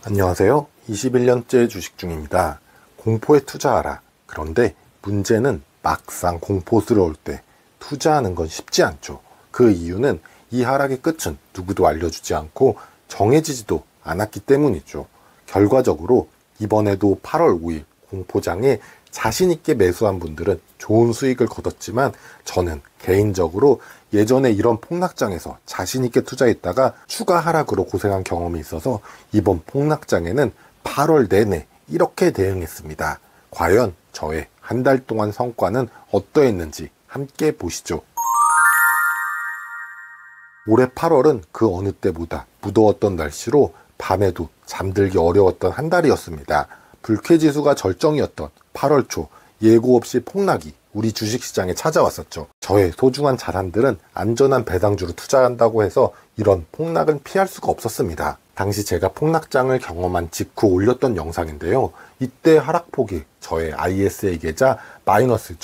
안녕하세요. 21년째 주식 중입니다. 공포에 투자하라. 그런데 문제는 막상 공포스러울 때 투자하는 건 쉽지 않죠. 그 이유는 이 하락의 끝은 누구도 알려주지 않고 정해지지도 않았기 때문이죠. 결과적으로 이번에도 8월 5일 공포장에 자신있게 매수한 분들은 좋은 수익을 거뒀지만 저는 개인적으로 예전에 이런 폭락장에서 자신있게 투자했다가 추가 하락으로 고생한 경험이 있어서 이번 폭락장에는 8월 내내 이렇게 대응했습니다. 과연 저의 한 달 동안 성과는 어떠했는지 함께 보시죠. 올해 8월은 그 어느 때보다 무더웠던 날씨로 밤에도 잠들기 어려웠던 한 달이었습니다. 불쾌지수가 절정이었던 8월 초 예고 없이 폭락이 우리 주식시장에 찾아왔었죠. 저의 소중한 자산들은 안전한 배당주로 투자한다고 해서 이런 폭락은 피할 수가 없었습니다. 당시 제가 폭락장을 경험한 직후 올렸던 영상인데요. 이때 하락폭이 저의 ISA 계좌 마이너스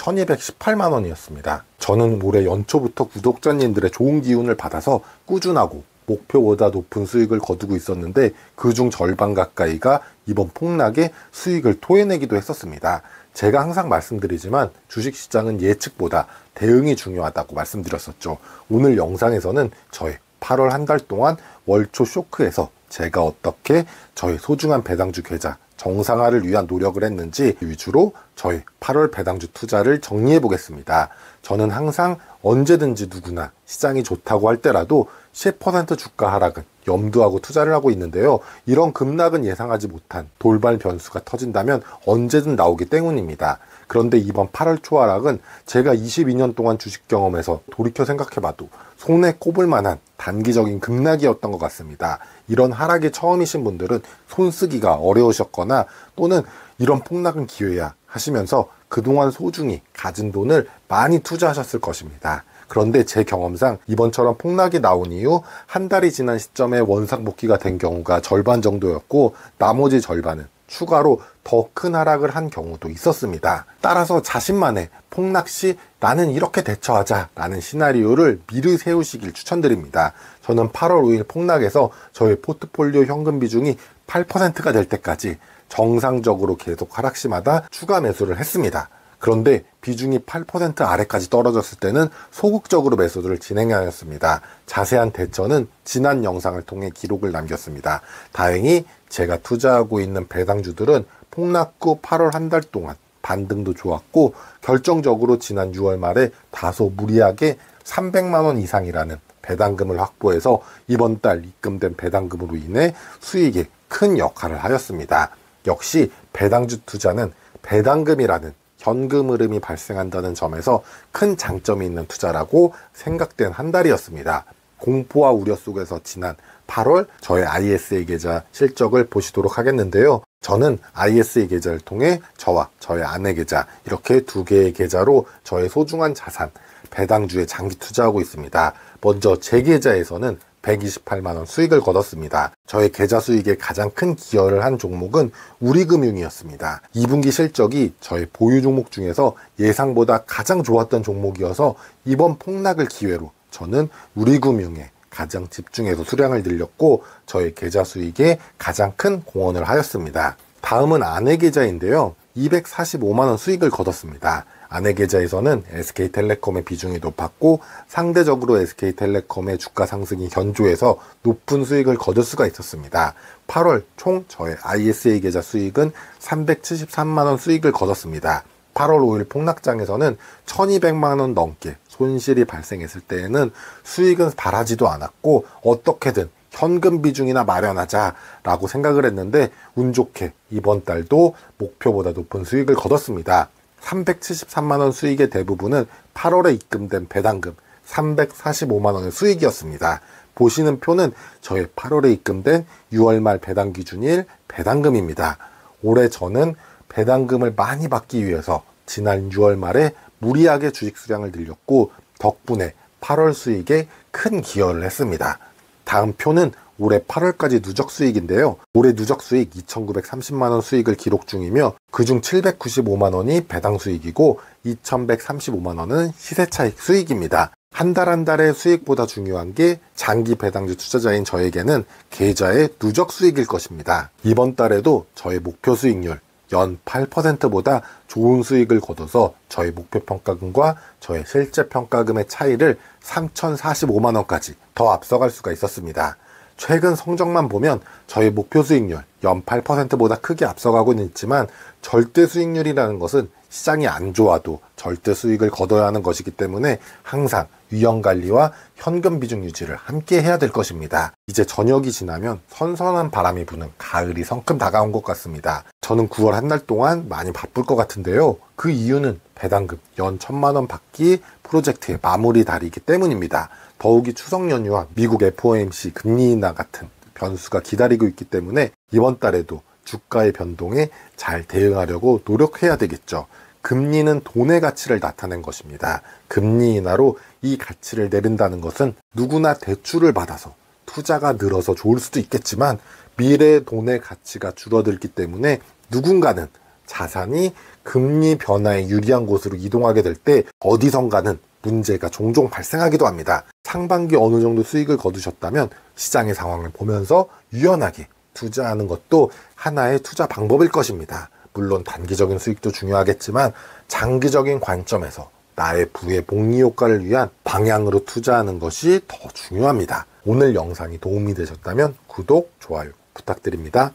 1218만원이었습니다. 저는 올해 연초부터 구독자님들의 좋은 기운을 받아서 꾸준하고 목표보다 높은 수익을 거두고 있었는데 그중 절반 가까이가 이번 폭락에 수익을 토해내기도 했었습니다. 제가 항상 말씀드리지만 주식시장은 예측보다 대응이 중요하다고 말씀드렸었죠. 오늘 영상에서는 저의 8월 한 달 동안 월초 쇼크에서 제가 어떻게 저의 소중한 배당주 계좌 정상화를 위한 노력을 했는지 위주로 저의 8월 배당주 투자를 정리해 보겠습니다. 저는 항상 언제든지 누구나 시장이 좋다고 할 때라도 10% 주가 하락은 염두하고 투자를 하고 있는데요. 이런 급락은 예상하지 못한 돌발 변수가 터진다면 언제든 나오기 때문입니다. 그런데 이번 8월 초 하락은 제가 22년 동안 주식 경험에서 돌이켜 생각해봐도 손에 꼽을 만한 단기적인 급락이었던 것 같습니다. 이런 하락이 처음이신 분들은 손쓰기가 어려우셨거나 또는 이런 폭락은 기회야 하시면서 그동안 소중히 가진 돈을 많이 투자하셨을 것입니다. 그런데 제 경험상 이번처럼 폭락이 나온 이후 한 달이 지난 시점에 원상복귀가 된 경우가 절반 정도였고 나머지 절반은 추가로 더 큰 하락을 한 경우도 있었습니다. 따라서 자신만의 폭락 시 나는 이렇게 대처하자 라는 시나리오를 미리 세우시길 추천드립니다. 저는 8월 5일 폭락에서 저의 포트폴리오 현금 비중이 8%가 될 때까지 정상적으로 계속 하락 시마다 추가 매수를 했습니다. 그런데 비중이 8% 아래까지 떨어졌을 때는 소극적으로 매수를 진행하였습니다. 자세한 대처는 지난 영상을 통해 기록을 남겼습니다. 다행히 제가 투자하고 있는 배당주들은 폭락 후 8월 한 달 동안 반등도 좋았고 결정적으로 지난 6월 말에 다소 무리하게 300만원 이상이라는 배당금을 확보해서 이번 달 입금된 배당금으로 인해 수익에 큰 역할을 하였습니다. 역시 배당주 투자는 배당금이라는 현금 흐름이 발생한다는 점에서 큰 장점이 있는 투자라고 생각된 한 달이었습니다. 공포와 우려 속에서 지난 8월 저의 ISA 계좌 실적을 보시도록 하겠는데요. 저는 ISA 계좌를 통해 저와 저의 아내 계좌 이렇게 두 개의 계좌로 저의 소중한 자산 배당주에 장기 투자하고 있습니다. 먼저 제 계좌에서는 128만원 수익을 거뒀습니다. 저의 계좌 수익에 가장 큰 기여를 한 종목은 우리금융이었습니다. 2분기 실적이 저의 보유 종목 중에서 예상보다 가장 좋았던 종목이어서 이번 폭락을 기회로 저는 우리금융에 가장 집중해서 수량을 늘렸고 저의 계좌 수익에 가장 큰 공헌을 하였습니다. 다음은 아내 계좌인데요. 245만원 수익을 거뒀습니다. 아내 계좌에서는 SK텔레콤의 비중이 높았고 상대적으로 SK텔레콤의 주가 상승이 견조해서 높은 수익을 거둘 수가 있었습니다. 8월 총 저의 ISA 계좌 수익은 373만원 수익을 거뒀습니다. 8월 5일 폭락장에서는 1200만원 넘게 손실이 발생했을 때에는 수익은 바라지도 않았고 어떻게든 현금 비중이나 마련하자 라고 생각을 했는데 운 좋게 이번 달도 목표보다 높은 수익을 거뒀습니다. 373만원 수익의 대부분은 8월에 입금된 배당금 345만원의 수익이었습니다. 보시는 표는 저의 8월에 입금된 6월 말 배당 기준일 배당금입니다. 올해 저는 배당금을 많이 받기 위해서 지난 6월 말에 무리하게 주식 수량을 늘렸고 덕분에 8월 수익에 큰 기여를 했습니다. 다음 표는 올해 8월까지 누적 수익인데요. 올해 누적 수익 2,930만원 수익을 기록 중이며 그중 795만원이 배당 수익이고 2,135만원은 시세 차익 수익입니다. 한 달 한 달의 수익보다 중요한 게 장기 배당주 투자자인 저에게는 계좌의 누적 수익일 것입니다. 이번 달에도 저의 목표 수익률 연 8%보다 좋은 수익을 거둬서 저희 목표 평가금과 저의 실제 평가금의 차이를 3,045만 원까지 더 앞서갈 수가 있었습니다. 최근 성적만 보면 저희 목표 수익률 연 8%보다 크게 앞서가고는 있지만 절대 수익률이라는 것은 시장이 안 좋아도 절대 수익을 거둬야 하는 것이기 때문에 항상 위험관리와 현금 비중 유지를 함께 해야 될 것입니다. 이제 저녁이 지나면 선선한 바람이 부는 가을이 성큼 다가온 것 같습니다. 저는 9월 한 달 동안 많이 바쁠 것 같은데요. 그 이유는 배당금 연 1,000만 원 받기 프로젝트의 마무리 달이기 때문입니다. 더욱이 추석 연휴와 미국 FOMC 금리 인하 같은 변수가 기다리고 있기 때문에 이번 달에도 주가의 변동에 잘 대응하려고 노력해야 되겠죠. 금리는 돈의 가치를 나타낸 것입니다. 금리 인하로 이 가치를 내린다는 것은 누구나 대출을 받아서 투자가 늘어서 좋을 수도 있겠지만 미래의 돈의 가치가 줄어들기 때문에 누군가는 자산이 금리 변화에 유리한 곳으로 이동하게 될 때 어디선가는 문제가 종종 발생하기도 합니다. 상반기 어느 정도 수익을 거두셨다면 시장의 상황을 보면서 유연하게 투자하는 것도 하나의 투자 방법일 것입니다. 물론 단기적인 수익도 중요하겠지만 장기적인 관점에서 나의 부의 복리 효과를 위한 방향으로 투자하는 것이 더 중요합니다. 오늘 영상이 도움이 되셨다면 구독, 좋아요 부탁드립니다.